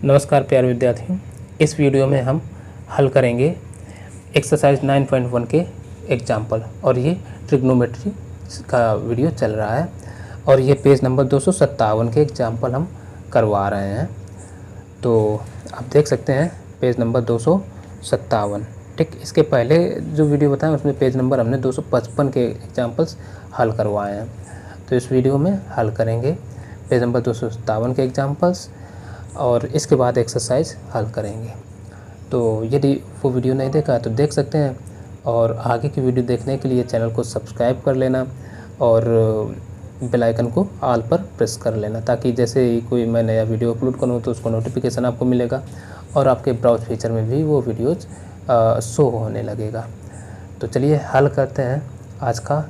नमस्कार प्यारे विद्यार्थियों, इस वीडियो में हम हल करेंगे एक्सरसाइज 9.1 के एग्जाम्पल और ये ट्रिग्नोमेट्री का वीडियो चल रहा है और ये पेज नंबर 257 के एग्जाम्पल हम करवा रहे हैं। तो आप देख सकते हैं पेज नंबर 257। ठीक, इसके पहले जो वीडियो बताएं उसमें पेज नंबर हमने 255 के एग्जाम्पल्स हल करवाए हैं। तो इस वीडियो में हल करेंगे पेज नंबर 257 के एग्जाम्पल्स और इसके बाद एक्सरसाइज हल करेंगे। तो यदि वो वीडियो नहीं देखा तो देख सकते हैं और आगे की वीडियो देखने के लिए चैनल को सब्सक्राइब कर लेना और बेल आइकन को ऑल पर प्रेस कर लेना, ताकि जैसे ही कोई मैं नया वीडियो अपलोड करूँ तो उसको नोटिफिकेशन आपको मिलेगा और आपके ब्राउज फीचर में भी वो वीडियोज़ शो होने लगेगा। तो चलिए हल करते हैं आज का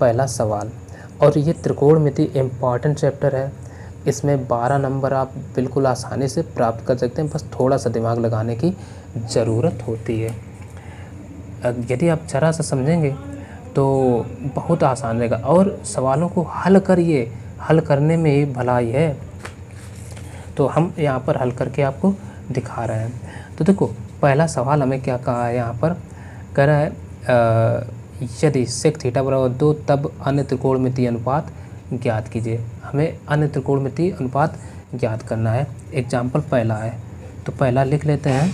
पहला सवाल। और ये त्रिकोणमिति इम्पॉर्टेंट चैप्टर है, इसमें 12 नंबर आप बिल्कुल आसानी से प्राप्त कर सकते हैं, बस थोड़ा सा दिमाग लगाने की ज़रूरत होती है। यदि आप जरा सा समझेंगे तो बहुत आसान रहेगा और सवालों को हल करिए, हल करने में ही भलाई है। तो हम यहाँ पर हल करके आपको दिखा रहे हैं। तो देखो पहला सवाल हमें क्या कहा है, यहाँ पर कह रहा है यदि सेक थीटा बराबर 2 तब अन्य त्रिकोणमितीय अनुपात ज्ञात कीजिए। हमें अन्य त्रिकोणमितीय अनुपात ज्ञात करना है। एग्जाम्पल पहला है तो पहला लिख लेते हैं।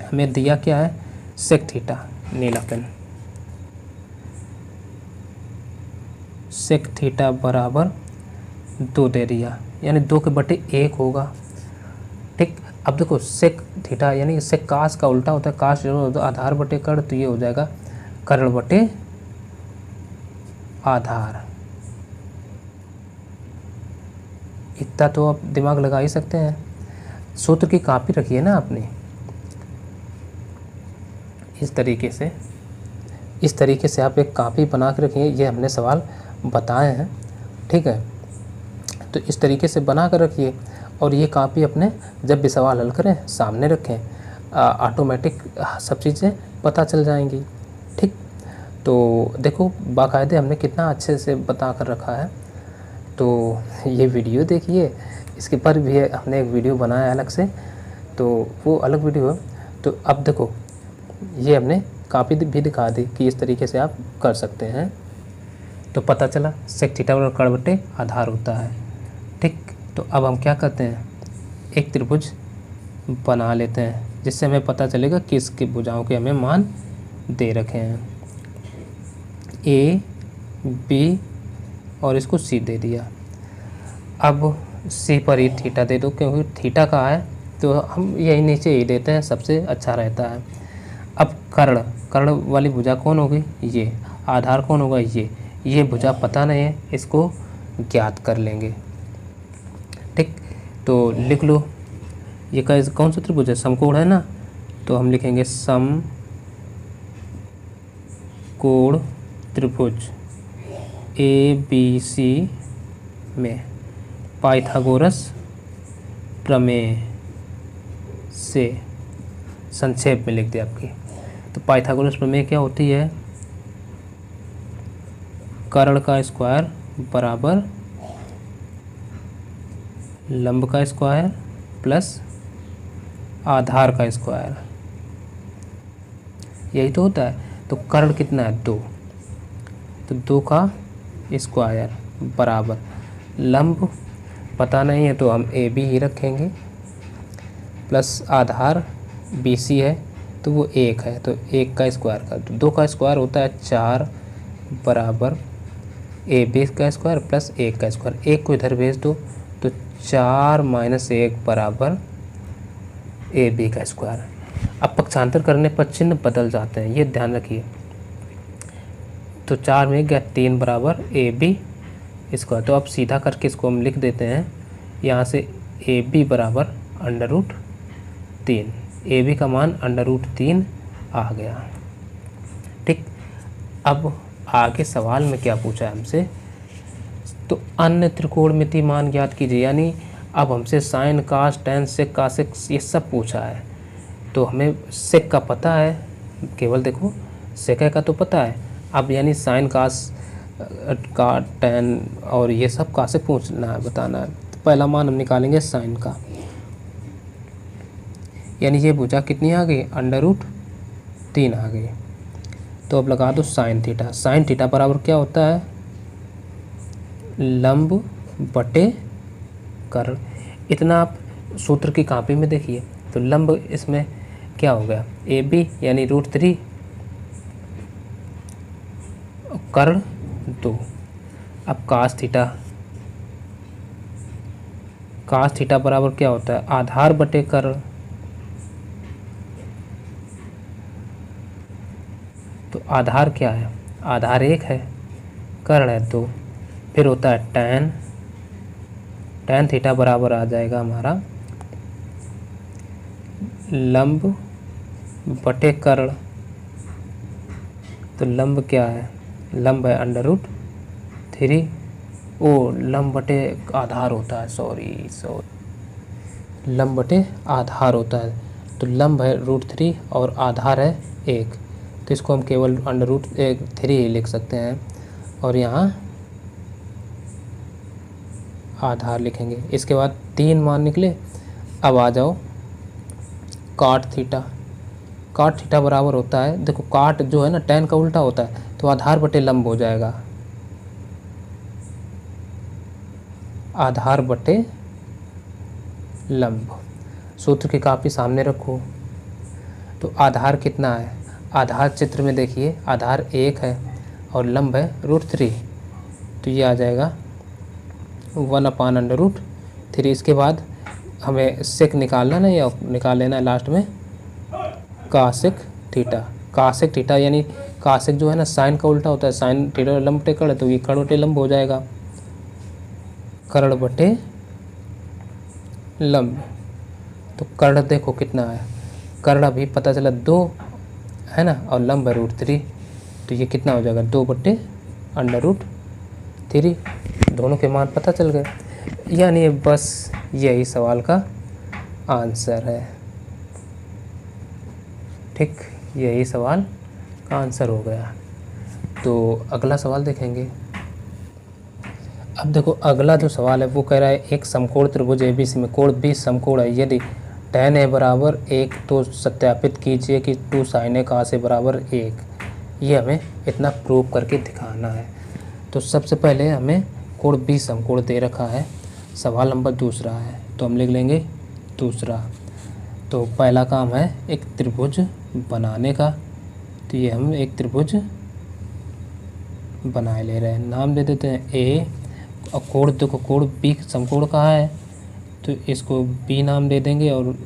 हमें दिया क्या है, सेक थीटा, नीला पेन, सेक थीटा बराबर 2 दे दिया, यानी 2/1 होगा। ठीक, अब देखो सेक थीटा यानी सेक कास का उल्टा होता है, कास जो होता है आधार बटे कर्ण, तो ये हो जाएगा कर्ण बटे आधार। इतना तो आप दिमाग लगा ही सकते हैं। सूत्र की कॉपी रखिए ना अपनी, इस तरीके से आप एक कॉपी बना के रखिए। ये हमने सवाल बताए हैं, ठीक है। तो इस तरीके से बना कर रखिए और ये कॉपी अपने जब भी सवाल हल करें सामने रखें, ऑटोमेटिक सब चीज़ें पता चल जाएंगी। ठीक, तो देखो बाकायदे हमने कितना अच्छे से बता कर रखा है। तो ये वीडियो देखिए, इसके पर भी हमने एक वीडियो बनाया अलग से, तो वो अलग वीडियो है। तो अब देखो ये हमने कॉपी भी दिखा दी कि इस तरीके से आप कर सकते हैं। तो पता चला सेक थीटा बराबर कर्ण बटे आधार होता है। ठीक, तो अब हम क्या करते हैं, एक त्रिभुज बना लेते हैं जिससे हमें पता चलेगा कि इसकी भुजाओं के हमें मान दे रखे हैं, ए बी और इसको सी दे दिया। अब सी पर ही थीटा दे दो, क्योंकि थीटा का है तो हम यही नीचे ही देते हैं, सबसे अच्छा रहता है। अब कर्ण वाली भुजा कौन होगी, ये। आधार कौन होगा, ये भुजा पता नहीं है, इसको ज्ञात कर लेंगे। ठीक, तो लिख लो ये कौन सा त्रिभुज है, समकोण है ना, तो हम लिखेंगे समकोण त्रिभुज ABC में पाइथागोरस प्रमेय से, संक्षेप में लिख दिया आपकी। तो पाइथागोरस प्रमेय क्या होती है, कर्ण का स्क्वायर बराबर लंब का स्क्वायर प्लस आधार का स्क्वायर, यही तो होता है। तो कर्ण कितना है, 2, तो 2 का स्क्वायर बराबर लंब पता नहीं है तो हम AB ही रखेंगे, प्लस आधार BC है तो वो 1 है, तो 1 का स्क्वायर का, तो 2 का स्क्वायर होता है 4 बराबर AB का स्क्वायर प्लस 1 का स्क्वायर। 1 को इधर भेज दो तो 4 - 1 बराबर AB का स्क्वायर। अब पक्षांतर करने पर चिन्ह बदल जाते हैं, ये ध्यान रखिए। तो 4 में गया 3 बराबर AB स्क्वायर। तो अब सीधा करके इसको हम लिख देते हैं, यहाँ से AB बराबर √3, AB का मान √3 आ गया। ठीक, अब आगे सवाल में क्या पूछा है हमसे, तो अन्य त्रिकोणमिति मान ज्ञात कीजिए। यानी अब हमसे साइन, कास, टेन, सेक, कासेक ये सब पूछा है। तो हमें सेक का पता है, केवल देखो सेक का तो पता है, अब यानी साइन, कास का, टेन और ये सब कासेक पूछना है, बताना है। तो पहला मान हम निकालेंगे साइन का, यानी ये भुजा कितनी आ गई, √3 आ गई। तो अब लगा दो साइन थीटा। साइन थीटा बराबर क्या होता है, लंब बटे कर्ण। इतना आप सूत्र की कॉपी में देखिए। तो लंब इसमें क्या हो गया, AB यानी √3, कर्ण 2। अब कास थीटा बराबर क्या होता है, आधार बटे कर्ण। तो आधार क्या है, आधार 1 है, कर्ण है 2। फिर होता है टैन थीटा बराबर आ जाएगा हमारा लंब बटे कर्ण। तो लंब क्या है, लंब है √3, लंब बटे आधार होता है, सॉरी लंब बटे आधार होता है। तो लंब है √3 और आधार है 1, तो इसको हम केवल √3 ही लिख सकते हैं और यहाँ आधार लिखेंगे। इसके बाद 3 मान निकले। अब आ जाओ काट थीटा बराबर होता है, देखो काट जो है ना टैन का उल्टा होता है, तो आधार बटे लंब हो जाएगा, आधार बटे लंब। सूत्र की कॉपी सामने रखो। तो आधार कितना है, आधार चित्र में देखिए, आधार 1 है और लंब है √3, तो ये आ जाएगा 1/√3। इसके बाद हमें सेक निकालना ना, या निकाल लेना है लास्ट में कासेक थीटा यानी कासेक जो है ना साइन का उल्टा होता है, साइन थीटा लंब बटे कर्ण, तो ये कर्ण बटे लंब हो जाएगा, कर्ण बटे लंब। तो कर्ण देखो कितना है, कर्ण अभी पता चला 2 है ना, और लंब है √3, तो ये कितना हो जाएगा 2/√3। दोनों के मान पता चल गए, यानी बस यही सवाल का आंसर है। ठीक, यही सवाल का आंसर हो गया। तो अगला सवाल देखेंगे। अब देखो अगला जो सवाल है वो कह रहा है एक समकोण त्रिभुज ABC में कोण 20 समकोण है, यदि tan A बराबर 1 तो सत्यापित कीजिए कि 2 sin A cos A बराबर 1। ये हमें इतना प्रूव करके दिखाना है। तो सबसे पहले हमें कोण 20 समकोण दे रखा है, सवाल नंबर दूसरा है, तो हम लिख लेंगे दूसरा। तो पहला काम है एक त्रिभुज बनाने का, तो ये हम एक त्रिभुज बनाए ले रहे हैं, नाम दे देते हैं A, और कोण देखो कोण B समकोण कहाँ है, तो इसको B नाम दे देंगे और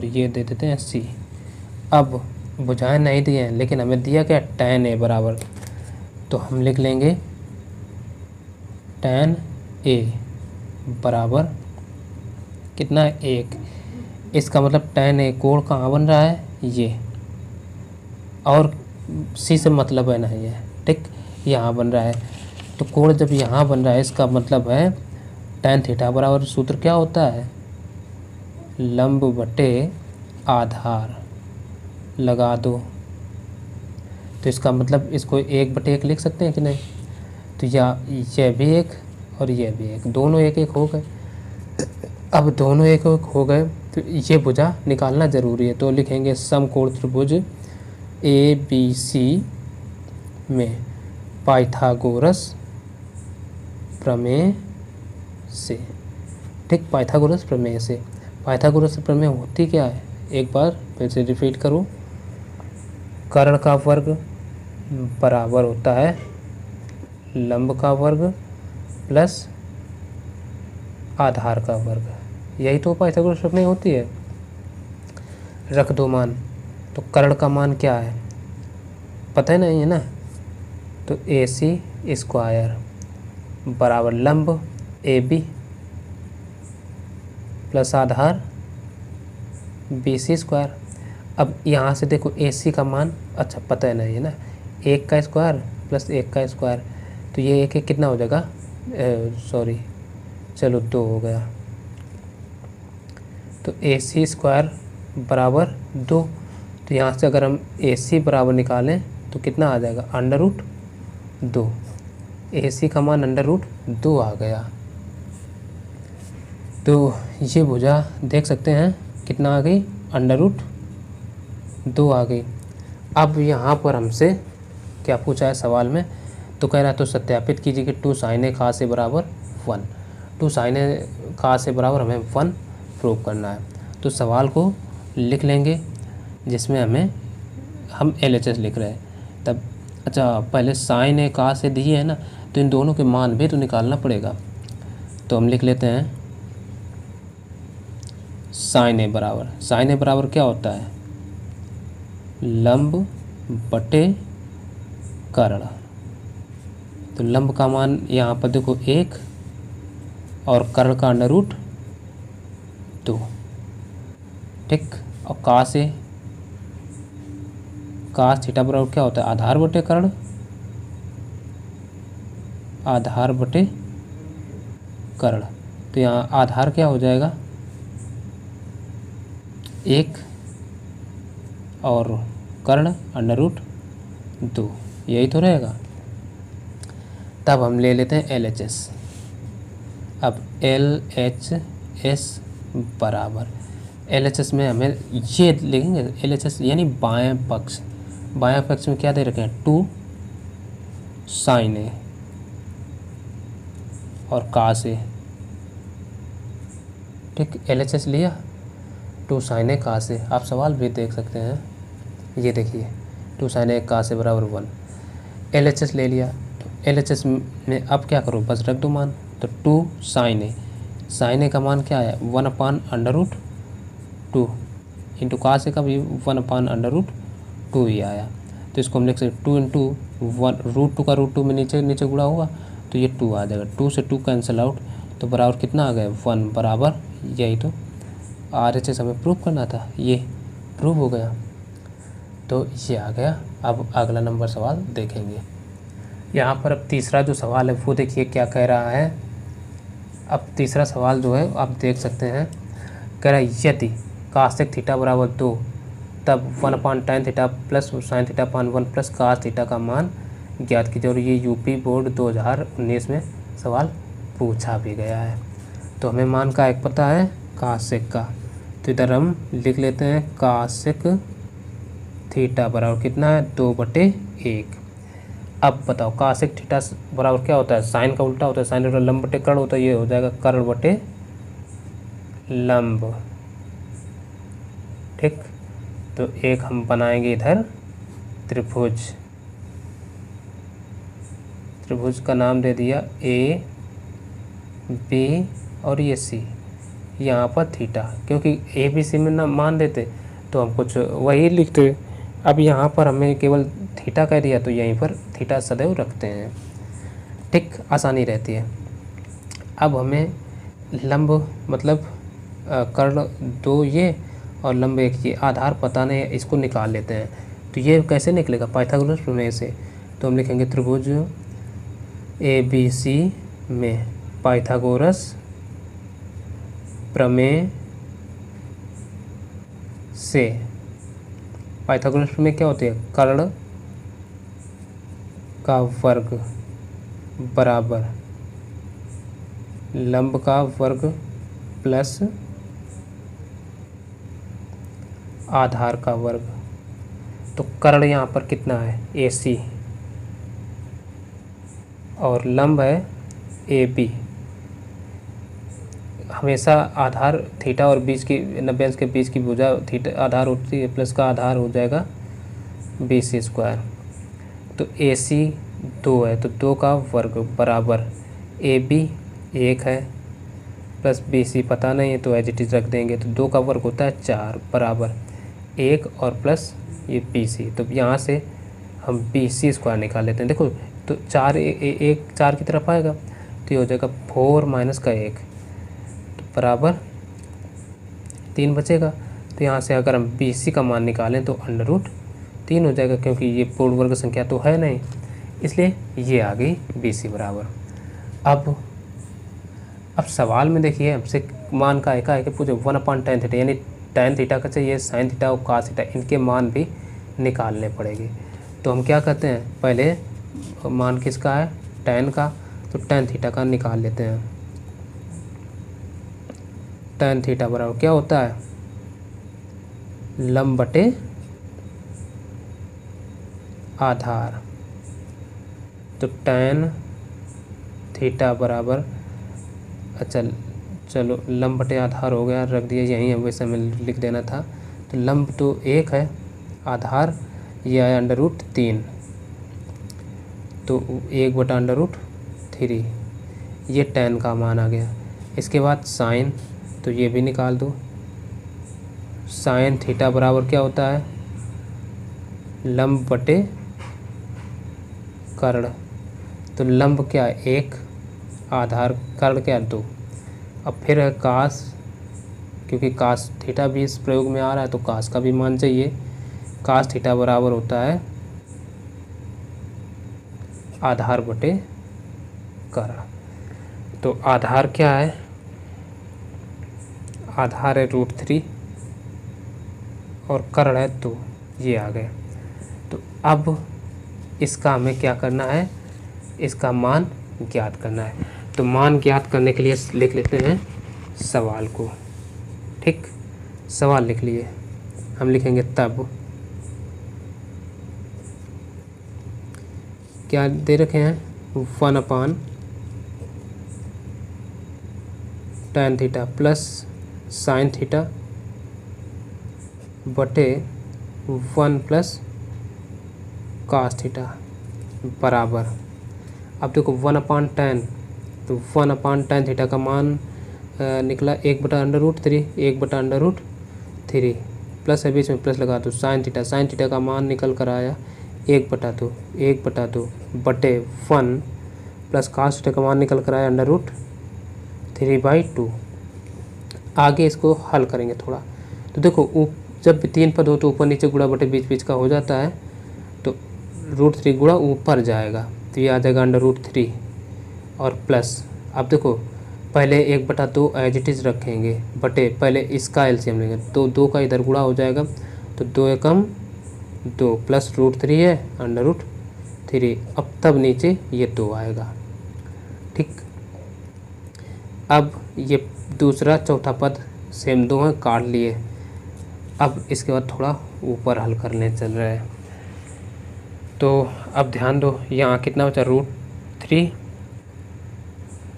ये दे देते हैं C। अब भुजाएं नहीं दिए हैं, लेकिन हमें दिया क्या, tan A बराबर, तो हम लिख लेंगे tan A बराबर कितना है 1। इसका मतलब tan A कोण कहाँ बन रहा है, ये, और C से मतलब है ना ये, ठीक, यहाँ बन रहा है। तो कोण जब यहाँ बन रहा है, इसका मतलब है tan थीटा बराबर सूत्र क्या होता है, लंब बटे आधार, लगा दो। तो इसका मतलब इसको 1/1 लिख सकते हैं कि नहीं, तो यह भी 1 और यह भी 1, दोनों 1-1 हो गए। अब दोनों 1-1 हो गए तो ये भुजा निकालना ज़रूरी है, तो लिखेंगे समकोण त्रिभुज ABC में पाइथागोरस प्रमेय से, ठीक, पाइथागोरस प्रमेय से। पाइथागोरस प्रमेय होती क्या है, एक बार फिर से रिपीट करूँ, कर्ण का वर्ग बराबर होता है लंब का वर्ग प्लस आधार का वर्ग, यही तो पाइथागोरस प्रमेय होती है। रख दो मान, तो कर्ण का मान क्या है पता है नहीं है ना, तो AC² बराबर लंब AB प्लस आधार BC²। अब यहाँ से देखो AC का मान अच्छा पता है नहीं है ना, 1 का स्क्वायर प्लस 1 का स्क्वायर, तो ये 1 कितना हो जाएगा, सॉरी चलो 2 हो गया। तो AC² बराबर 2, तो यहाँ से अगर हम AC बराबर निकालें तो कितना आ जाएगा, √2। AC का मान √2 आ गया। तो ये भुजा देख सकते हैं कितना आ गई, √2 आ गई। अब यहाँ पर हमसे क्या पूछा है सवाल में, तो कह रहा है तो सत्यापित कीजिए कि 2 sin a cos a बराबर 1। 2 sin a cos a बराबर हमें 1 प्रूव करना है। तो सवाल को लिख लेंगे जिसमें हम LHS लिख रहे हैं। तब अच्छा पहले sin a cos a दिए है ना, तो इन दोनों के मान भी तो निकालना पड़ेगा। तो हम लिख लेते हैं sin a बराबर क्या होता है, लंब बटे कर्ण। तो लंब का मान यहाँ पर देखो 1 और कर्ण का √2, ठीक। और cos थीटा बराबर क्या होता है, आधार बटे कर्ण, आधार बटे कर्ण। तो यहाँ आधार क्या हो जाएगा 1 और कर्ण √2, यही तो रहेगा। तब हम ले लेते हैं LHS। अब LHS बराबर LHS में हमें ये लिखेंगे LHS यानी बाएं पक्ष। बाएं पक्ष में क्या दे रखे हैं 2 sin a और cos a, ठीक। LHS लिया 2 sin a cos a। आप सवाल भी देख सकते हैं, ये देखिए 2 sin a cos a बराबर 1। LHS ले लिया, तो LHS में अब क्या करो, बस रख दो मान। तो 2 sin a का मान क्या है 1/√2 इंटू cos a का भी 1/√2 ही आया। तो इसको हम लिख सकते 2 इंटू √2 का √2 में नीचे गुणा हुआ तो ये 2 आ जाएगा। 2 से 2 कैंसिल आउट, तो बराबर कितना आ गया 1 बराबर, यही तो RHS हमें प्रूव करना था, ये प्रूव हो गया। तो ये आ गया। अब अगला नंबर सवाल देखेंगे। यहाँ पर अब तीसरा जो सवाल है वो देखिए क्या कह रहा है। अब तीसरा सवाल जो है आप देख सकते हैं, कह रहा है यदि cos थीटा बराबर 2 तब 1/tan theta plus sin theta upon 1 plus cos theta का मान ज्ञात कीजिए। और ये UP बोर्ड 2019 में सवाल पूछा भी गया है। तो हमें मान का एक पता है cos का, तो इधर हम लिख लेते हैं cos थीटा बराबर कितना है 2/1। अब बताओ cos थीटा बराबर क्या होता है, साइन का उल्टा होता है, साइन का लंब बटे कर्ण होता है, ये हो जाएगा कर्ण बटे लंब, ठीक। तो एक हम बनाएंगे इधर त्रिभुज, त्रिभुज का नाम दे दिया A B और ये C, यहाँ पर थीटा, क्योंकि ABC में ना मान देते तो हम कुछ वही लिखते। अब यहाँ पर हमें केवल थीटा कह दिया तो यहीं पर थीटा सदैव रखते हैं, ठीक, आसानी रहती है। अब हमें लंब मतलब कर्ण 2 ये और लंब 1 ये, आधार पता नहीं है, इसको निकाल लेते हैं। तो ये कैसे निकलेगा, पाइथागोरस प्रमेय से। तो हम लिखेंगे त्रिभुज ABC में पाइथागोरस प्रमेय से, पाइथागोरस प्रमेय क्या होती है, कर्ण का वर्ग बराबर लंब का वर्ग प्लस आधार का वर्ग। तो कर्ण यहाँ पर कितना है AC और लंब है AB। हमेशा आधार थीटा और बीच की 90 अंश के बीच की भुजा थीटा आधार होती है, प्लस का आधार हो जाएगा BC²। तो AC 2 है तो 2 का वर्ग बराबर AB 1 है प्लस BC पता नहीं है तो एज इट इज़ रख देंगे। तो 2 का वर्ग होता है 4 बराबर 1 और प्लस ये BC। तो यहाँ से हम BC² निकाल लेते हैं। देखो तो 4 एक 4 की तरफ आएगा तो ये हो जाएगा 4 माइनस का 1 तो बराबर 3 बचेगा। तो यहाँ से अगर हम BC का मान निकालें तो √3 हो जाएगा, क्योंकि ये पूर्ण वर्ग संख्या तो है नहीं, इसलिए ये आ गई BC बराबर। अब सवाल में देखिए हमसे मान का एक पूछे 1/tan थीटा, यानी tan थीटा का चाहिए, sin थीटा और cos थीटा, इनके मान भी निकालने पड़ेंगे। तो हम क्या करते हैं, पहले मान किसका है tan का, तो tan थीटा का निकाल लेते हैं। tan थीटा बराबर क्या होता है लंब बटे आधार। तो tan थीटा बराबर, अच्छा चलो लंब बटे आधार हो गया, रख दिया यहीं, अब वैसे हमें लिख देना था। तो लंब तो 1 है, आधार यह है √3, तो 1/√3, ये tan का मान आ गया। इसके बाद साइन, तो ये भी निकाल दो। साइन थीटा बराबर क्या होता है, लंब बटे कर्ण। तो लंब क्या है 1, आधार कर्ण क्या 2। अब फिर है कास, क्योंकि कास थीटा भी इस प्रयोग में आ रहा है तो कास का भी मान चाहिए। कास थीटा बराबर होता है आधार बटे कर्ण। तो आधार क्या है, आधार है √3 और कर्ण है 2, ये आ गए। तो अब इसका हमें क्या करना है, इसका मान ज्ञात करना है। तो मान ज्ञात करने के लिए लिख लेते हैं सवाल को। ठीक, सवाल लिख लिए, हम लिखेंगे तब क्या दे रखे हैं 1/tan theta plus sine theta बटे 1 + cos थीटा बराबर। अब देखो 1/tan, तो 1/tan थीटा का मान निकला 1/√3, 1/√3 प्लस है, बीच में प्लस लगा दो। साइन थीटा का मान निकल कर आया 1/2 बटे 1 प्लस cos थीटा का मान निकल कर आया √3/2। आगे इसको हल करेंगे थोड़ा। तो देखो जब 3 पद हो तो ऊपर नीचे गुणा बटे बीच बीच का हो जाता है, तो √3 गुणा ऊपर जाएगा, तो ये आ जाएगा √3 और प्लस। अब देखो पहले 1/2 एज इट इज़ रखेंगे, बटे पहले इसका एलसीएम लेंगे, तो 2 का इधर गुणा हो जाएगा, तो 2 एकम 2 प्लस √3 है √3। अब तब नीचे ये 2 आएगा। ठीक, अब ये दूसरा चौथा पद सेम 2 है, काट लिए। अब इसके बाद थोड़ा ऊपर हल करने चल रहा है। तो अब ध्यान दो, यहाँ कितना बचा √3।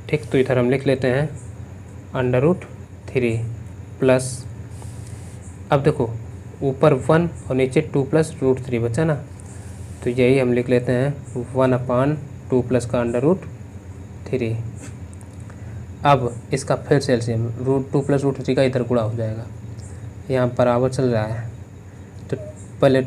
ठीक, तो इधर हम लिख लेते हैं √3 प्लस, अब देखो ऊपर 1 और नीचे 2 + √3 बचा ना, तो यही हम लिख लेते हैं 1/2 प्लस का √3। अब इसका फिर से एलसीएम, √2 + √3 का इधर गुणा हो जाएगा, यहाँ बराबर चल रहा है। तो पहले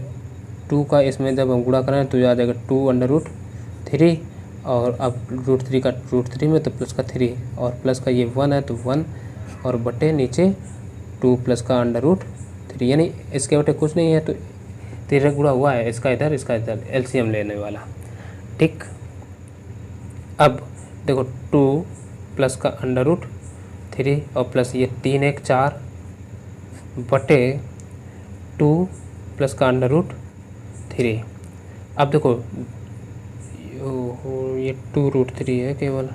2 का इसमें जब हम गुणा करें तो ये आ जाएगा 2/√3, और अब √3 का √3 में, तो प्लस का 3 और प्लस का ये 1 है तो 1 और बटे नीचे 2 प्लस का √3, यानी इसके बटे कुछ नहीं है, तो 13 गुणा हुआ है, इसका इधर एलसीएम लेने वाला। ठीक, अब देखो 2 प्लस का √3 और प्लस ये 3 1 4 बटे 2 प्लस का √3। अब देखो ये 2√3 है केवल।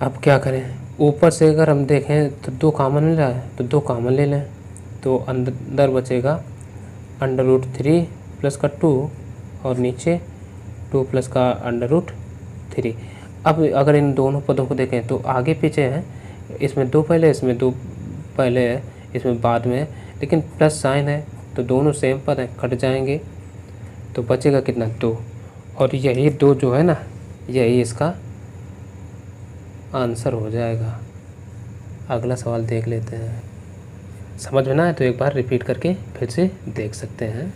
अब क्या करें, ऊपर से अगर हम देखें तो 2 कॉमन ले रहा है, तो 2 कॉमन ले लें, तो अंदर बचेगा √3 प्लस का 2 और नीचे 2 प्लस का √3। अब अगर इन दोनों पदों को देखें तो आगे पीछे हैं, इसमें 2 पहले, इसमें 2 पहले है, इसमें बाद में है, लेकिन प्लस साइन है तो दोनों सेम पद हैं, कट जाएंगे, तो बचेगा कितना 2, और यही 2 जो है ना, यही इसका आंसर हो जाएगा। अगला सवाल देख लेते हैं, समझ में ना है तो एक बार रिपीट करके फिर से देख सकते हैं।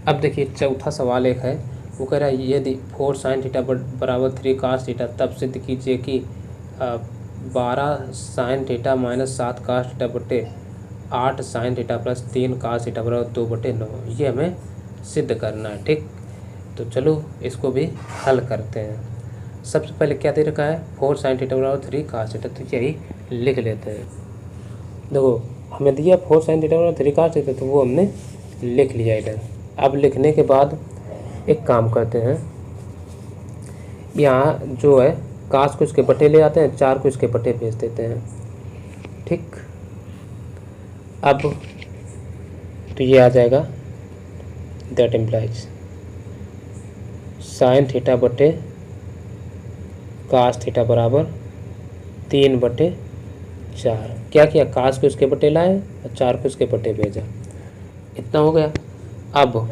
अब देखिए चौथा सवाल एक है, वो कह रहा है यदि 4 sin थीटा बराबर 3 cos थीटा, तब सिद्ध कीजिए कि 12 sin theta minus 7 cos theta बटे 8 sin theta plus 3 cos theta बराबर 2/9, ये हमें सिद्ध करना है। ठीक, तो चलो इसको भी हल करते हैं। सबसे पहले क्या दे रखा है 4 sin थीटा बराबर 3 cos थीटा, तो यही लिख लेते हैं। देखो हमें दिया 4 sin थीटा बराबर 3 cos थीटा, तो वो हमने लिख लिया इधर। अब लिखने के बाद एक काम करते हैं, यहाँ जो है कास को इसके बटे ले आते हैं, 4 को इसके बटे भेज देते हैं। ठीक, अब तो ये आ जाएगा, दैट इम्प्लाइज साइन थीटा बटे कास थीटा बराबर 3/4। क्या किया, कास को उसके बटे लाए और 4 को उसके बटे भेजा, इतना हो गया। अब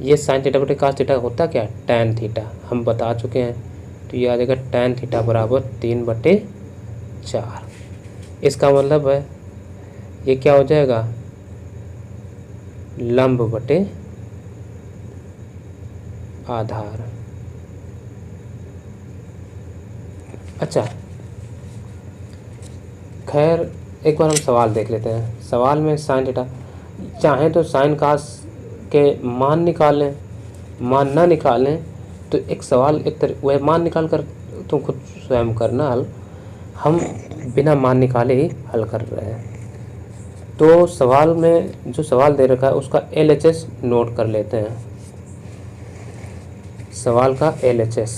ये साइन थीटा बटे कास थीटा होता क्या, टैन थीटा, हम बता चुके हैं। तो ये आ जाएगा टैन थीटा बराबर 3/4। इसका मतलब है ये क्या हो जाएगा, लंब बटे आधार। अच्छा, खैर एक बार हम सवाल देख लेते हैं। सवाल में साइन थीटा, चाहें तो साइन कास के मान निकाल लें, मान ना निकालें तो एक सवाल वह मान निकाल कर तुम खुद स्वयं करना हल। हम बिना मान निकाले ही हल कर रहे हैं। तो सवाल में जो सवाल दे रखा है उसका LHS नोट कर लेते हैं। सवाल का LHS,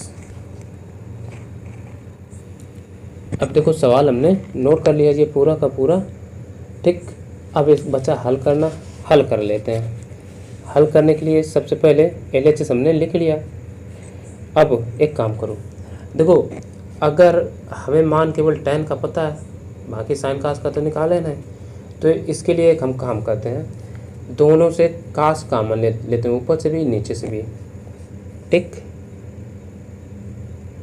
अब देखो सवाल हमने नोट कर लिया ये पूरा का पूरा, ठीक। अब इस बचा हल करना, हल कर लेते हैं। हल करने के लिए सबसे पहले LHS हमने लिख लिया। अब एक काम करो, देखो अगर हमें मान केवल tan का पता है, बाकी साइन कास का तो निकाले नहीं, तो इसके लिए एक हम काम करते हैं, दोनों से कास कॉमन लेते हैं, ऊपर से भी नीचे से भी, ठीक।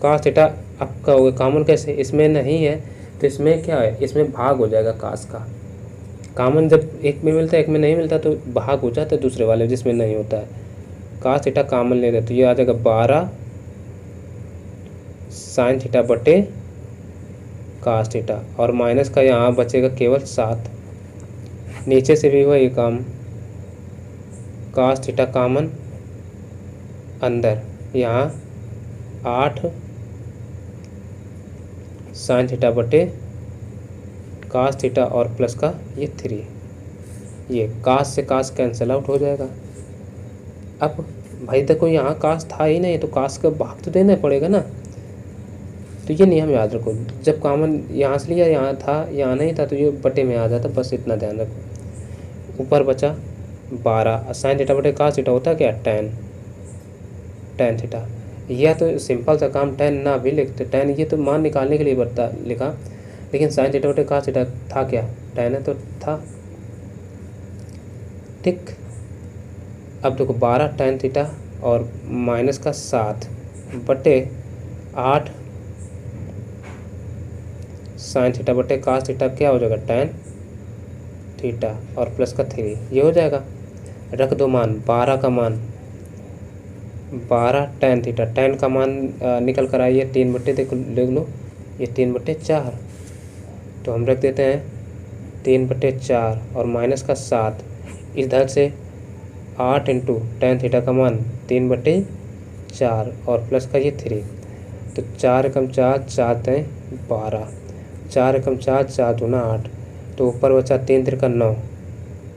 कास थीटा आपका होगा कॉमन, कैसे, इसमें नहीं है तो इसमें क्या है, इसमें भाग हो जाएगा कास का। कॉमन जब एक में मिलता है एक में नहीं मिलता तो भाग हो जाता है दूसरे वाले जिसमें नहीं होता है। कास थीटा कॉमन ले रहे तो ये आ जाएगा 12 साइन थीटा बटे कास थीटा, और माइनस का यहाँ बचेगा केवल 7। नीचे से भी वही काम, कास थीटा कॉमन अंदर, यहाँ 8 साइन थीटा बटे कास थीटा और प्लस का ये 3, ये कास से कास कैंसिल आउट हो जाएगा। अब भाई देखो यहाँ कास था ही नहीं तो कास का भाग तो देना पड़ेगा ना, तो ये नियम याद रखो, जब कॉमन यहाँ से लिया यहाँ था यहाँ नहीं था तो ये बटे में आ जाता, बस इतना ध्यान रखो। ऊपर बचा 12 साइन थीटा बटे कास थीटा होता है क्या, टैन थीटा। यह तो सिंपल सा काम, टैन ना भी लिखते, टैन ये तो मान निकालने के लिए लिखा, लेकिन साइन थीटा बटे कास थीटा था क्या, टैन है तो था, ठीक। अब देखो 12 टैन थीटा और माइनस का 7 बटे 8 साइन थीटा बटे कास थीटा, क्या हो जाएगा, टैन थीटा और प्लस का 3, ये हो जाएगा। रख दो मान, 12 का मान 12 टैन थीटा, टैन का मान निकल कर आइए 3 बटे, देखो लिख लो ये 3/4, तो हम रख देते हैं 3/4 और माइनस का 7, इधर से 8 इंटू टैन थीटा का मान 3/4 और प्लस का ये 3, तो 4 एकम 4 4 3 12, 4 एकम 4 4 दूना 8, तो ऊपर बचा 3 3 9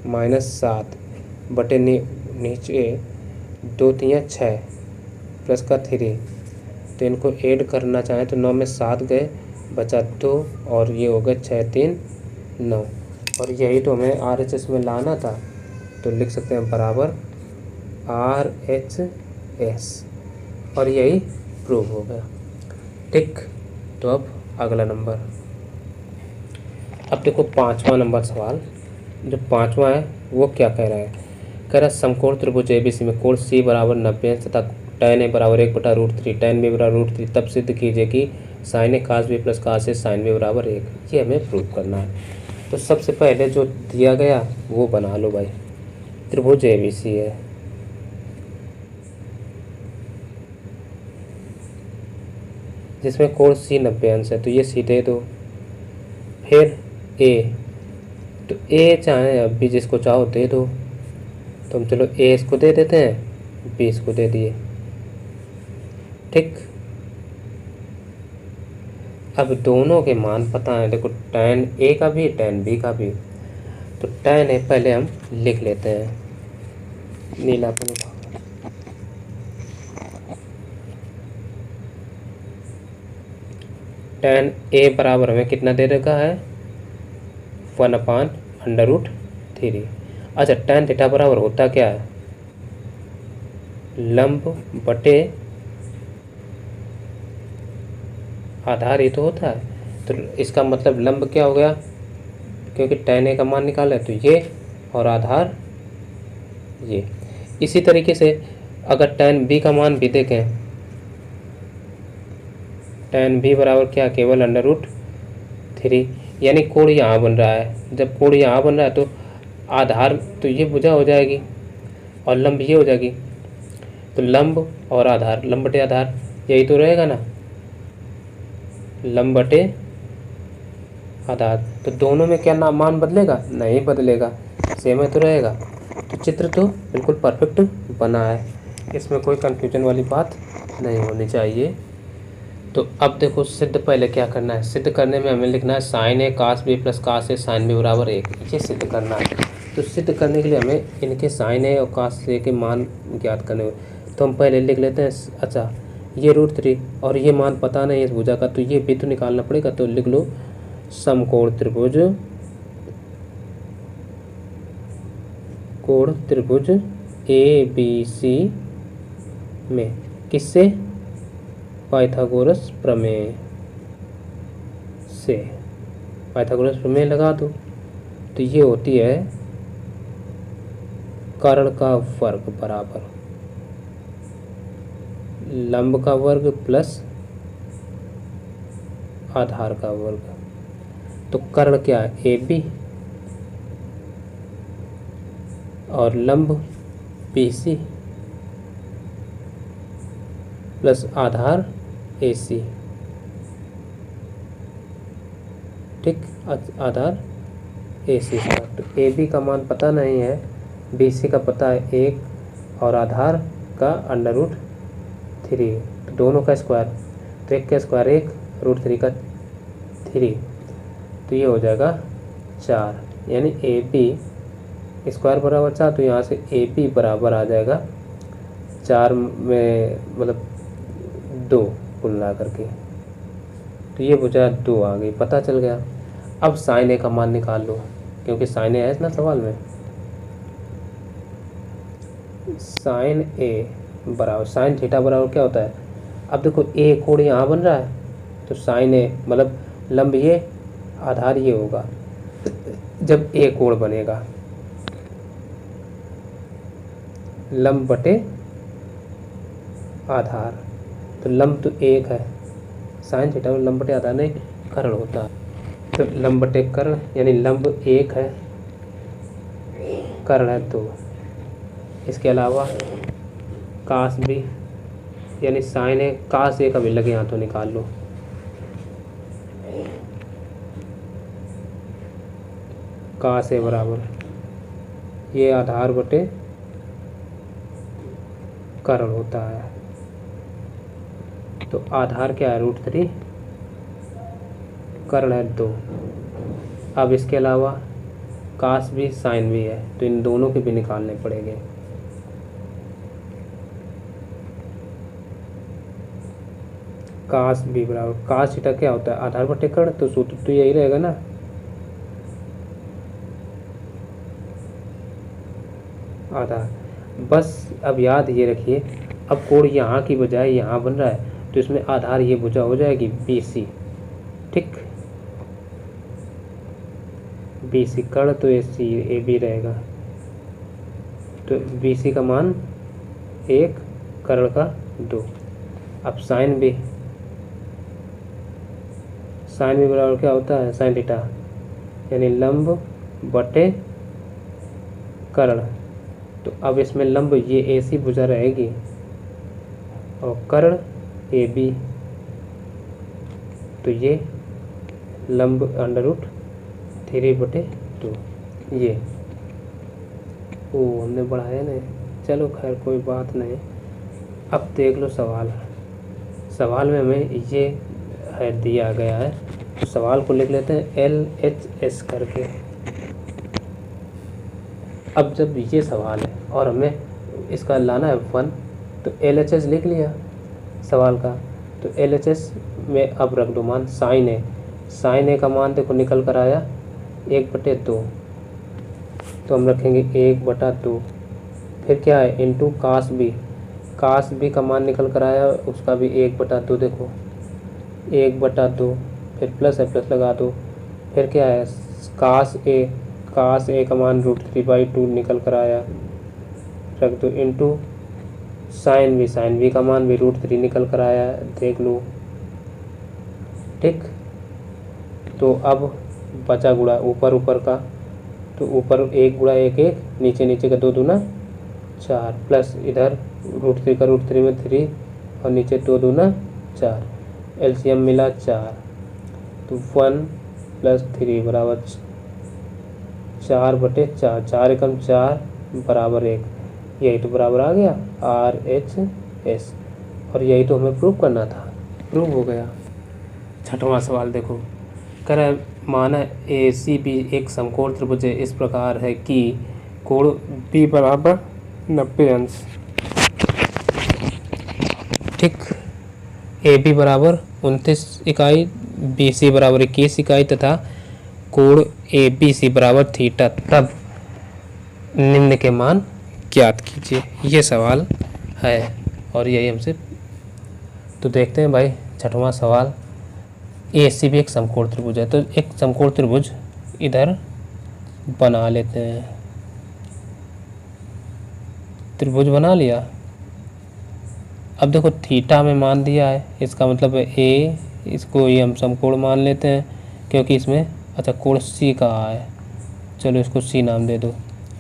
माइनस 7 बटे नीचे 2 3 6 प्लस का 3, तो इनको ऐड करना चाहें तो 9 में 7 गए, बचा 2 और ये हो गए 6 3 9, और यही तो हमें RHS में लाना था, तो लिख सकते हैं बराबर RHS, और यही प्रूव हो गया, ठीक। तो अब अगला नंबर, अब देखो 5वां नंबर सवाल, जो 5वां है वो क्या कह रहा है, कह रहा है समकोण त्रिभुज ABC में कोण C बराबर 90 अंश तथा tan A बराबर 1/√3 tan B बराबर √3, तब सिद्ध कीजिए कि sin A cos B plus cos A sin B बराबर 1। ये हमें प्रूव करना है। तो सबसे पहले जो दिया गया वो बना लो भाई, त्रिभुज ABC है, जिसमें कोण C 90 अंश है, तो ये C दे दो। फिर A, तो A चाहे अब भी जिसको चाहो दे दो, तो हम चलो A इसको दे देते हैं, B इसको दे दिए, ठीक। अब दोनों के मान पता है, देखो tan A का भी tan B का भी, तो tan A पहले हम लिख लेते हैं, नीला पेन उठा, tan A बराबर हमें कितना दे रखा है, 1/√3 √3। अच्छा, tan थीटा बराबर होता क्या है? लंब बटे आधार, ये तो होता है। तो इसका मतलब लंब क्या हो गया, क्योंकि tan a का मान निकाला है तो ये, और आधार ये। इसी तरीके से अगर tan b का मान भी देखें, tan b बराबर क्या, केवल √3, यानी कोण यहाँ बन रहा है। जब कोण यहाँ बन रहा है तो आधार तो ये भुजा हो जाएगी और लंब ये हो जाएगी। तो लंब और आधार, लंब बटे आधार, यही तो रहेगा ना, लंब बटे आधार। तो दोनों में क्या नाम मान बदलेगा? नहीं बदलेगा, सेम है तो रहेगा। तो चित्र तो बिल्कुल परफेक्ट बना है, इसमें कोई कन्फ्यूजन वाली बात नहीं होनी चाहिए। तो अब देखो सिद्ध पहले क्या करना है। सिद्ध करने में हमें लिखना है sin a cos b plus cos a sin b बराबर 1, ये सिद्ध करना है। तो सिद्ध करने के लिए हमें इनके sin a और cos a के मान ज्ञात करने होंगे। तो हम पहले लिख लेते हैं, अच्छा ये √3 और ये मान पता नहीं है इस भुजा का, तो ये भी तो निकालना पड़ेगा। तो लिख लो समकोण त्रिभुज, कोण त्रिभुज ABC में किससे? पाइथागोरस प्रमेय से। पाइथागोरस प्रमेय लगा दो तो ये होती है कर्ण का वर्ग बराबर लंब का वर्ग प्लस आधार का वर्ग। तो कर्ण क्या है? AB और लंब BC प्लस आधार AC, ठीक, आधार AC का। तो AB का मान पता नहीं है, BC का पता है 1 और आधार का √3, तो दोनों का स्क्वायर, तो 1 का स्क्वायर 1, √3 का 3, तो ये हो जाएगा 4, यानी AB स्क्वायर बराबर 4। तो यहाँ से AB बराबर आ जाएगा 4 में मतलब 2 कुल मिला करके, तो ये भुजा 2 आ गई, पता चल गया। अब sin a का मान निकाल लो, क्योंकि sin a है ना सवाल में। sin a बराबर sin थीटा बराबर क्या होता है? अब देखो a कोण यहाँ बन रहा है, तो sin a मतलब लंब ये आधार ये होगा। जब a कोण बनेगा, लंब बटे आधार, तो लंब तो 1 है, sin थीटा में लंब बटे आधार नहीं कर्ण होता है। तो लंब बटे कर्ण यानी लंब 1 है, कर्ण है 2। इसके अलावा cos b यानी sin a cos a का भी लगे यहाँ तो निकाल लो। cos a बराबर ये आधार बटे कर्ण होता है। तो आधार क्या है? √3, कर्ण है 2। अब इसके अलावा cos भी sin भी है, तो इन दोनों के भी निकालने पड़ेंगे। cos b बराबर cos थीटा क्या होता है? आधार बटे कर्ण, तो सूत्र तो यही रहेगा ना, आधार। बस अब याद ये रखिए, अब कोण यहाँ की बजाय यहाँ बन रहा है, तो इसमें आधार ये भुजा हो जाएगी BC, ठीक, BC कर्ण तो AB रहेगा। तो BC का मान 1, कर्ण का 2। अब sin B बराबर क्या होता है? sin थीटा यानी लंब बटे कर्ण। तो अब इसमें लंब ये AC भुजा रहेगी और कर्ण AB, तो ये लंब √3/2। ये हमने बढ़ाया नहीं, चलो खैर कोई बात नहीं। अब देख लो सवाल। सवाल में हमें ये है दिया गया है, तो सवाल को लिख लेते हैं LHS करके। अब जब ये सवाल है और हमें इसका लाना है 1, तो LHS लिख लिया सवाल का। तो LHS में अब रख दो मान sin a का मान देखो निकल कर आया 1/2, तो हम रखेंगे 1/2। फिर क्या है into cos B, cos B का मान निकल कर आया, उसका भी 1/2 देखो 1/2। फिर प्लस है, प्लस लगा दो। फिर क्या है कास ए, कास ए का मान √3/2 निकल कर आया, रख दो into sine B, sine B का मान भी √3 निकल कर आया, देख लो। ठीक, तो अब बचा गुणा ऊपर ऊपर का, तो ऊपर 1 गुणा 1 1, नीचे नीचे का 2 दूना 4, प्लस इधर √3 का √3 में 3 और नीचे 2 दूना 4, एलसीएम मिला 4, तो 1 + 3 बराबर 4/4, 4 एकम 4 बराबर 1, यही तो बराबर आ गया RHS। और यही तो हमें प्रूव करना था, प्रूव हो गया। छठवां सवाल देखो, कह रहा है माना ACB एक समकोण त्रिभुज इस प्रकार है कि कोण B बराबर 90 अंश। ठीक, AB बराबर 29 इकाई, BC बराबर 21 इकाई तथा कोण ABC बराबर थीटा, तब निम्न के मान ज्ञात कीजिए। ये सवाल है और यही हमसे, तो देखते हैं भाई छठवां सवाल। ACB एक समकोण त्रिभुज है, तो एक समकोण त्रिभुज इधर बना लेते हैं। त्रिभुज बना लिया। अब देखो थीटा में मान दिया है, इसका मतलब है A, इसको ये हम समकोण मान लेते हैं क्योंकि इसमें अच्छा कोण C का है, चलो इसको C नाम दे दो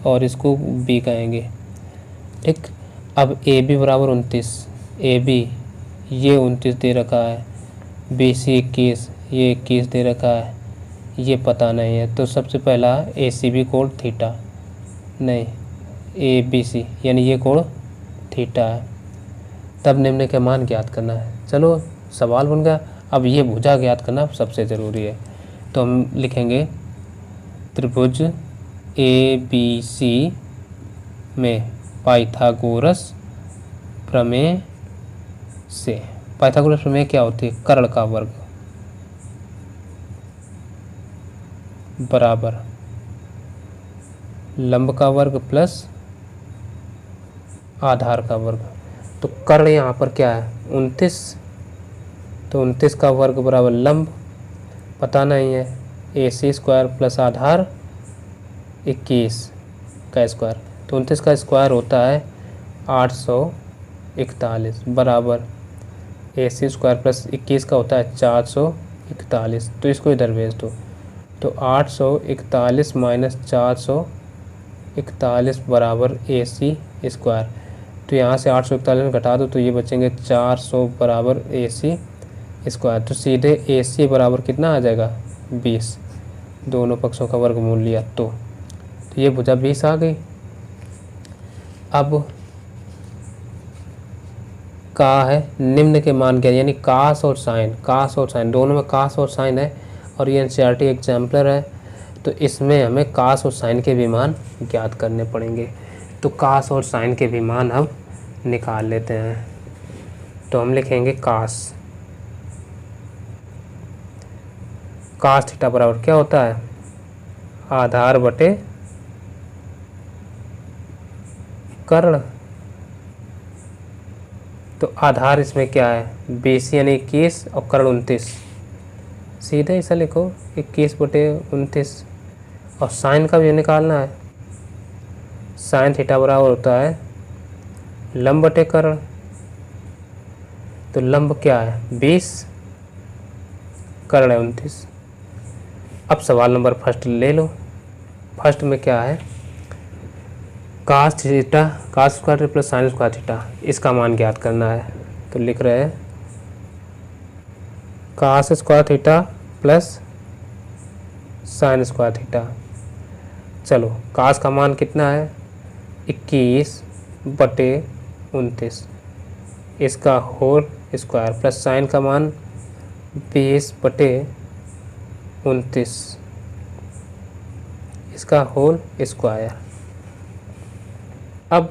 और इसको B कहेंगे। ठीक, अब AB बराबर 29, AB ये 29 दे रखा है, BC 21, ये 21 दे रखा है, ये पता नहीं है, तो सबसे पहला ACB कोण थीटा, नहीं ABC यानी ये कोण थीटा है, तब निम्न के मान ज्ञात करना है। चलो सवाल बन गया, अब ये भुजा ज्ञात करना सबसे ज़रूरी है, तो हम लिखेंगे त्रिभुज ABC में पाइथागोरस प्रमेय से, पाइथागोरस प्रमेय क्या होती है, कर्ण का वर्ग बराबर लंब का वर्ग प्लस आधार का वर्ग। तो कर्ण यहाँ पर क्या है 29, तो 29 का वर्ग बराबर लंब पता नहीं है, AC² प्लस आधार 21 का स्क्वायर, तो 29 का स्क्वायर होता है 841 बराबर AC² प्लस 21 का होता है 441, तो इसको इधर भेज दो, तो 841 माइनस 441 बराबर AC², तो यहाँ से 841 घटा दो तो ये बचेंगे 400 बराबर AC², तो सीधे AC बराबर कितना आ जाएगा 20, दोनों पक्षों का वर्गमूल लिया तो ये भुजा 20 आ गई। अब का है निम्न के मान क्या, यानी कास और साइन, कास और साइन दोनों में कास और साइन है और ये NCERT एग्जाम्पलर है, तो इसमें हमें कास और साइन के भी मान ज्ञात करने पड़ेंगे। तो कास और साइन के भी मान हम निकाल लेते हैं, तो हम लिखेंगे कास, कास थीटा बराबर क्या होता है आधार बटे कर्ण, तो आधार इसमें क्या है BC यानी 21 और कर्ण 29, सीधे ऐसा लिखो 21/29, और साइन का भी निकालना है, साइन थीटा बराबर होता है लंब बटे कर्ण, तो लंब क्या है 20, कर्ण है 29। अब सवाल नंबर फर्स्ट ले लो, फर्स्ट में क्या है cos theta, cos square plus sine square theta, इसका मान ज्ञात करना है, तो लिख रहे हैं cos square theta plus sine square theta. चलो कास का मान कितना है 21/29, इसका होल स्क्वायर प्लस साइन का मान 20/29, इसका होल स्क्वायर। अब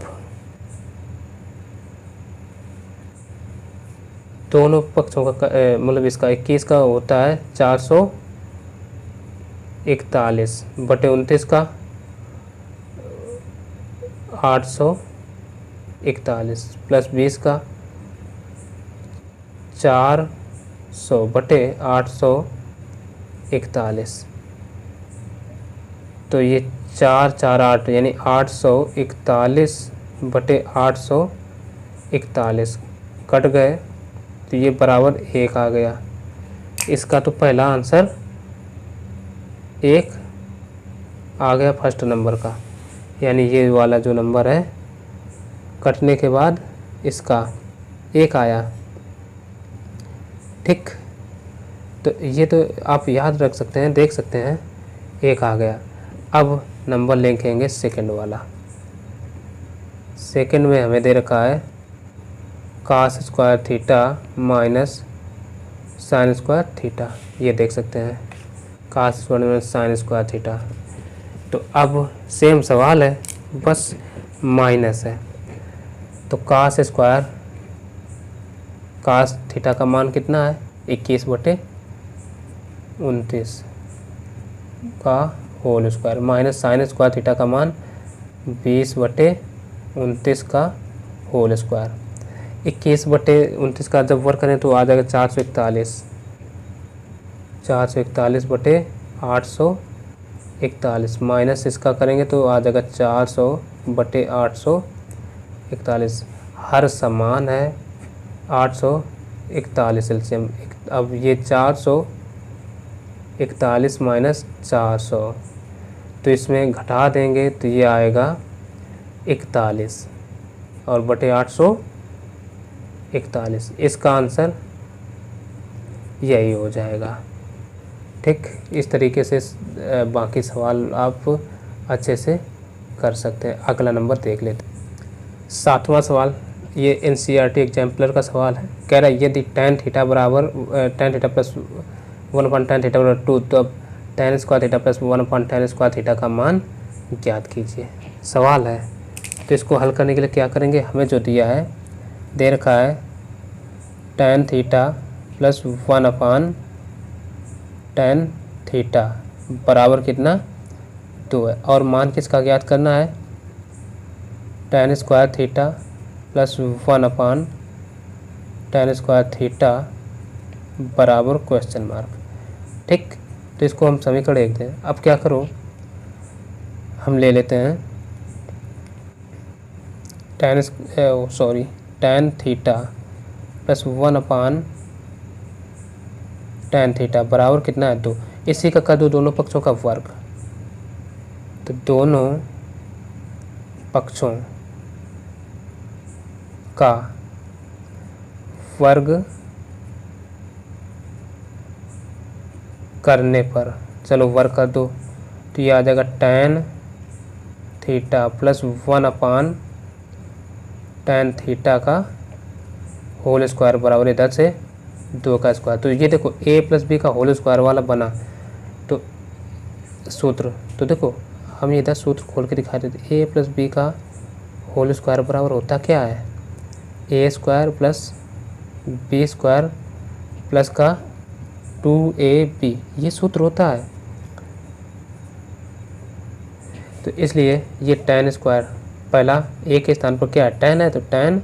दोनों पक्षों का मतलब इसका 21 का होता है 441/29 का 841 प्लस 20 का 400 बटे 841, तो ये 4 4 8 यानी 841 बटे 841 कट गए, तो ये बराबर 1 आ गया। इसका तो पहला आंसर 1 आ गया फर्स्ट नंबर का, यानी ये वाला जो नंबर है कटने के बाद इसका 1 आया। ठीक, तो ये तो आप याद रख सकते हैं, देख सकते हैं 1 आ गया। अब नंबर लिखेंगे सेकंड वाला। सेकंड में हमें दे रखा है cos square theta minus sine square theta, ये देख सकते हैं cos square minus sine square theta. तो अब सेम सवाल है, बस माइनस है, तो cos स्क्वायर cos थीटा का मान कितना है 21 बटे 29 का whole square minus sine square theta का मान 20 बटे 29 का होल स्क्वायर। 21 बटे 29 का जब वर्क करें तो आ जाएगा 441 बटे 841 माइनस इसका करेंगे तो आ जाएगा 400 बटे 841। हर समान है 841 एलसीएम। अब ये 441 माइनस 400, तो इसमें घटा देंगे तो ये आएगा 41 और बटे 841, इसका आंसर यही हो जाएगा। ठीक, इस तरीके से बाकी सवाल आप अच्छे से कर सकते हैं। अगला नंबर देख लेते हैं। 7वां सवाल, ये NCERT एग्जाम्पलर का सवाल है। कह रहा है यदि tan थीटा बराबर tan theta plus 1/tan theta बराबर 2, तो अब tan square theta plus 1/tan square theta का मान ज्ञात कीजिए। सवाल है, तो इसको हल करने के लिए क्या करेंगे, हमें जो दिया है दे रखा है tan theta plus 1/tan theta बराबर कितना 2 है, और मान किसका ज्ञात करना है tan square theta plus 1/tan square theta बराबर क्वेश्चन मार्क। ठीक, तो इसको हम समीकरण देखते हैं। अब क्या करो, हम ले लेते हैं tan theta plus 1/tan theta बराबर कितना है 2। इसी का कर दो दोनों पक्षों का वर्ग, तो दोनों पक्षों का वर्ग करने पर, चलो वर्ग कर दो तो ये आ जाएगा tan theta plus 1/tan theta का होल स्क्वायर बराबर इधर से 2 का स्क्वायर। तो ये देखो a प्लस बी का होल स्क्वायर वाला बना, तो सूत्र, तो देखो हम इधर सूत्र खोल के दिखा देते। a प्लस बी का होल स्क्वायर बराबर होता क्या है a square plus B square plus का 2ab, ये सूत्र होता है। तो इसलिए ये tan स्क्वायर पहला a के स्थान पर क्या है tan है, तो tan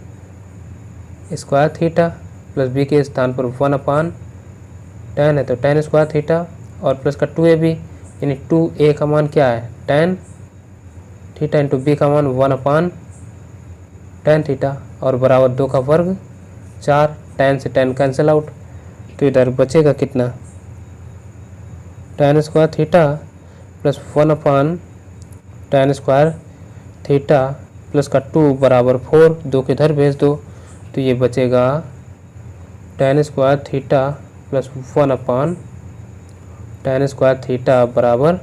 square theta plus b के स्थान पर 1/tan है, तो tan स्क्वायर थीटा और प्लस का 2ab, यानी 2a का मान क्या है tan थीटा इंटू b का मान 1/tan थीटा और बराबर 2 का वर्ग 4, tan से tan कैंसिल आउट, तो इधर बचेगा कितना tan square theta plus 1/tan square theta plus का 2 बराबर 4, 2 के इधर भेज दो तो ये बचेगा tan square theta plus 1/tan square theta बराबर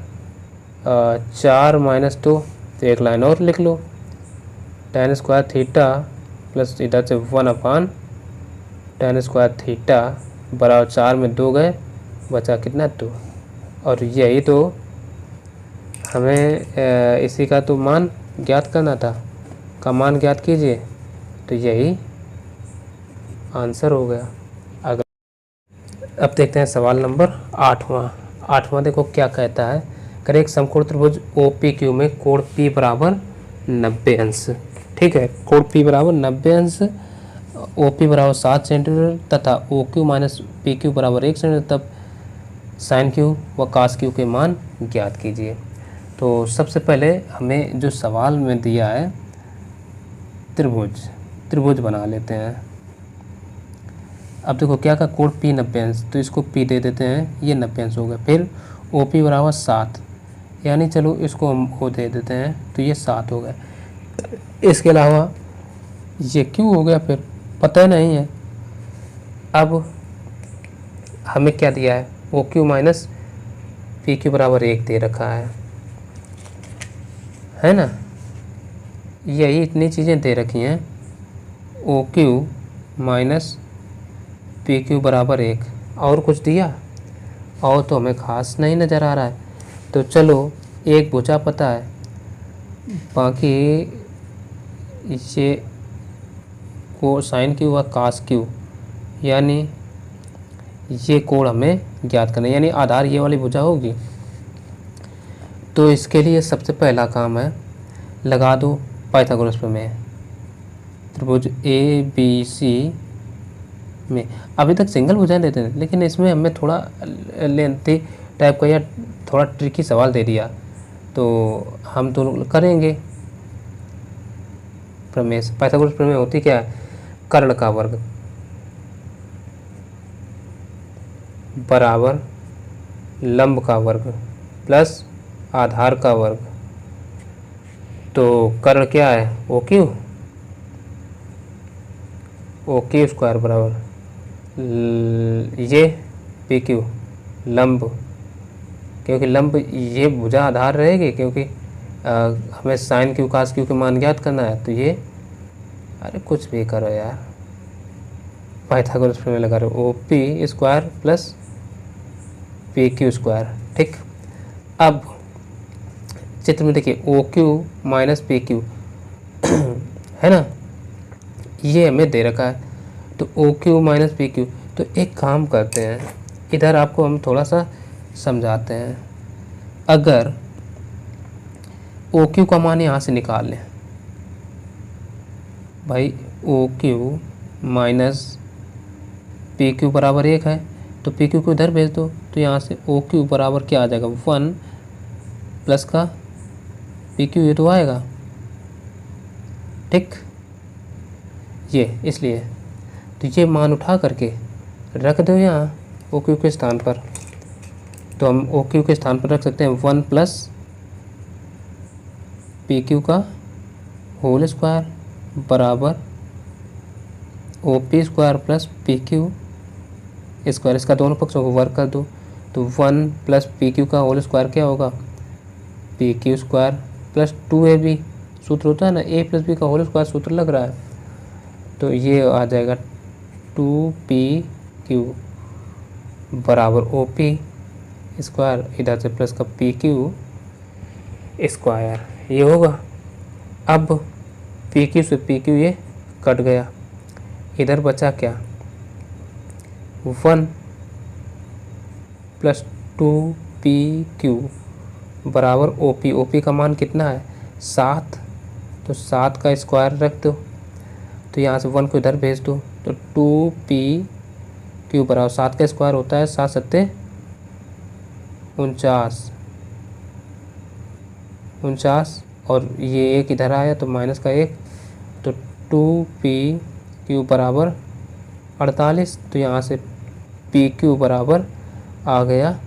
4 - 2, तो एक लाइन और लिख लो tan स्क्वायर थीटा प्लस इधर से 1/tan स्क्वायर थीटा बराबर 4 में 2 गए, बचा कितना 2। और यही तो हमें इसी का तो मान ज्ञात करना था, का मान ज्ञात कीजिए, तो यही आंसर हो गया। अगर अब देखते हैं सवाल नंबर 8वां। देखो क्या कहता है, करे एक समकोण त्रिभुज OPQ में कोण P बराबर 90 अंश। ठीक है, कोण P बराबर 90 अंश, OP बराबर 7 सेंटीमीटर तथा OQ माइनस PQ बराबर 1 सेंटीमीटर, तब साइन क्यू व कास क्यू के मान ज्ञात कीजिए। तो सबसे पहले हमें जो सवाल में दिया है त्रिभुज बना लेते हैं। अब देखो क्या का कोण P 90 अंश, तो इसको P दे देते हैं, ये 90 अंश हो गया। फिर OP बराबर 7, यानी चलो इसको हम O दे देते हैं, तो ये 7 हो गया। इसके अलावा ये Q हो गया, फिर पता नहीं है। अब हमें क्या दिया है, OQ माइनस PQ बराबर 1 दे रखा है ना। यही इतनी चीज़ें दे रखी हैं, OQ माइनस PQ बराबर 1, और कुछ दिया और तो हमें खास नहीं नज़र आ रहा है। तो चलो एक भुजा पता है, बाकी ये को साइन क्यू व कास क्यू, यानी ये कोण हमें ज्ञात करना है, यानी आधार ये वाली भुजा होगी। तो इसके लिए सबसे पहला काम है, लगा दो पाइथागोरस प्रमेय। त्रिभुज ABC में अभी तक सिंगल भुजा देते हैं, लेकिन इसमें हमें थोड़ा लेंथी टाइप का या थोड़ा ट्रिकी सवाल दे दिया, तो हम तो करेंगे। प्रमेय पाइथागोरस प्रमेय होती क्या है, कर्ण का वर्ग बराबर लंब का वर्ग प्लस आधार का वर्ग। तो कर्ण क्या है, OQ स्क्वायर बराबर ये PQ लंब, क्योंकि लंब ये भुजा आधार रहेगी, क्योंकि हमें साइन क्यू कास क्यू के मान ज्ञात करना है। तो ये अरे कुछ भी करो यार, पाइथागोरस प्रमेय लगा रहे हो, OP square plus PQ square. ठीक, अब चित्र में देखिए OQ माइनस PQ है ना, ये हमें दे रखा है। तो OQ माइनस PQ, तो एक काम करते हैं, इधर आपको हम थोड़ा सा समझाते हैं। अगर OQ का मान यहाँ से निकाल लें भाई, OQ माइनस PQ बराबर 1 है, तो PQ को इधर भेज दो, तो यहाँ से OQ बराबर क्या आ जाएगा, 1 प्लस का PQ, ये तो आएगा। ठीक, ये इसलिए तो ये मान उठा करके रख दो यहाँ OQ के स्थान पर। तो हम OQ के स्थान पर रख सकते हैं 1 प्लस PQ का होल स्क्वायर बराबर OP square plus PQ square. इसका दोनों पक्षों को वर्ग कर दो, तो 1 प्लस PQ का होल स्क्वायर क्या होगा, PQ स्क्वायर प्लस 2AB सूत्र होता है ना, A प्लस B का होल स्क्वायर सूत्र लग रहा है। तो ये आ जाएगा 2PQ बराबर OP स्क्वायर, इधर से प्लस का PQ स्क्वायर, ये होगा। अब PQ से PQ ये कट गया, इधर बचा क्या, 1 प्लस 2PQ बराबर OP का मान कितना है, 7, तो 7 का स्क्वायर रख दो, तो यहाँ से 1 को इधर भेज दो, तो 2PQ बराबर 7 का स्क्वायर होता है 7 सत्ते 49, और ये एक इधर आया तो माइनस का 1, तो 2PQ बराबर 48, तो यहाँ से PQ बराबर आ गया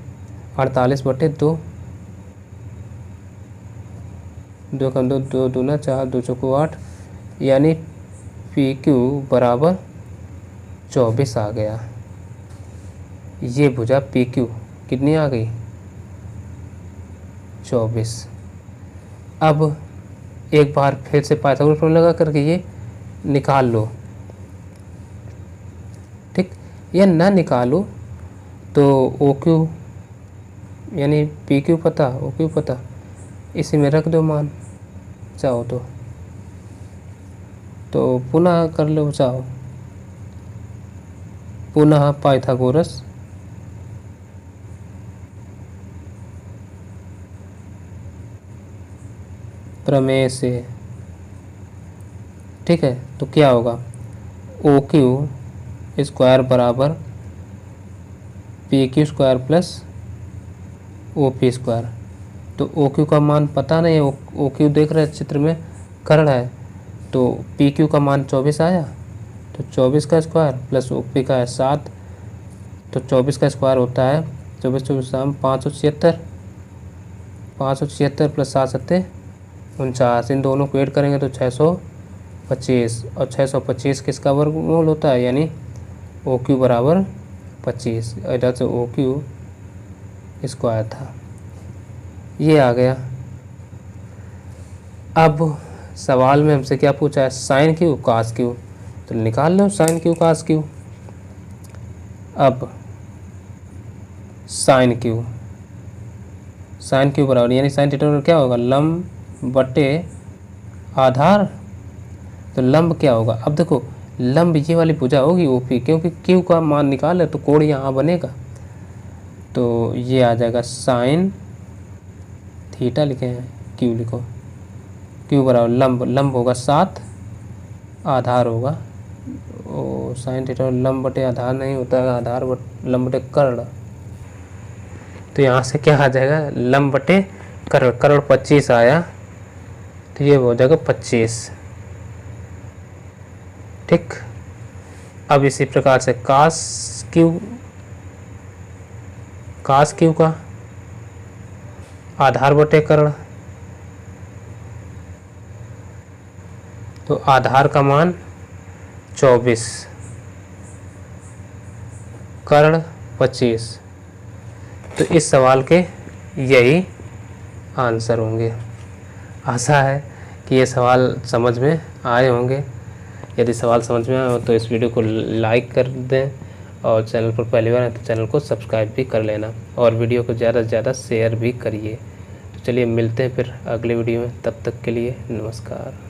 48/2, 2 कम 2, 2 दूना 4, 2 चौको 8, यानी PQ बराबर 24 आ गया। ये भुजा PQ कितनी आ गई, 24। अब एक बार फिर से पाइथागोरस प्रमेय लगा करके ये निकाल लो। ठीक, या ना निकालो तो OQ यानी PQ पता, OQ पता, इसी में रख दो मान चाहो तो पुनः कर लो चाहो, पुनः पाइथागोरस प्रमेय से ठीक है। तो क्या होगा, ओ क्यू स्क्वायर बराबर P Q square plus O P square. तो ओ क्यू का मान पता नहीं है, ओ क्यू देख रहे हैं चित्र में कर्ण है, तो पी क्यू का मान 24 आया, तो 24 का स्क्वायर प्लस ओ पी का है 7, तो 24 का स्क्वायर होता है 24 576, 576 प्लस 7 7 49। इन दोनों को ऐड करेंगे तो 625, और 625 किसका वर्गमूल होता है, यानी ओ क्यू बराबर 25। इधर से ओ क्यू स्क्वायर था, ये आ गया। अब सवाल में हमसे क्या पूछा है, साइन क्यू कास क्यू, तो निकाल लो साइन क्यू कास क्यू। अब साइन क्यू बराबर यानी साइन थीटा क्या होगा, लंब बटे आधार। तो लंब क्या होगा, अब देखो लंब ये वाली भुजा होगी ओपी, क्योंकि क्यू का मान निकाले तो कोण यहाँ बनेगा, तो ये आ जाएगा साइन थीटा लिखे हैं, क्यू लिखो, क्यू बराबर लंब होगा 7, आधार होगा ओ साइन थीटा, लंब बटे आधार नहीं होता है, आधार लंब बटे कर्ण। तो यहाँ से क्या आ जाएगा, लंब बटे कर्ण 25 आया, तो ये हो जाएगा 25। ठीक। अब इसी प्रकार से कास क्यू का आधार बटे कर्ण, तो आधार का मान 24, कर्ण 25। तो इस सवाल के यही आंसर होंगे। आशा है कि ये सवाल समझ में आए होंगे। यदि सवाल समझ में आए हो तो इस वीडियो को लाइक कर दें, और चैनल पर पहली बार है तो चैनल को सब्सक्राइब भी कर लेना, और वीडियो को ज़्यादा से ज़्यादा शेयर भी करिए। तो चलिए मिलते हैं फिर अगले वीडियो में, तब तक के लिए नमस्कार।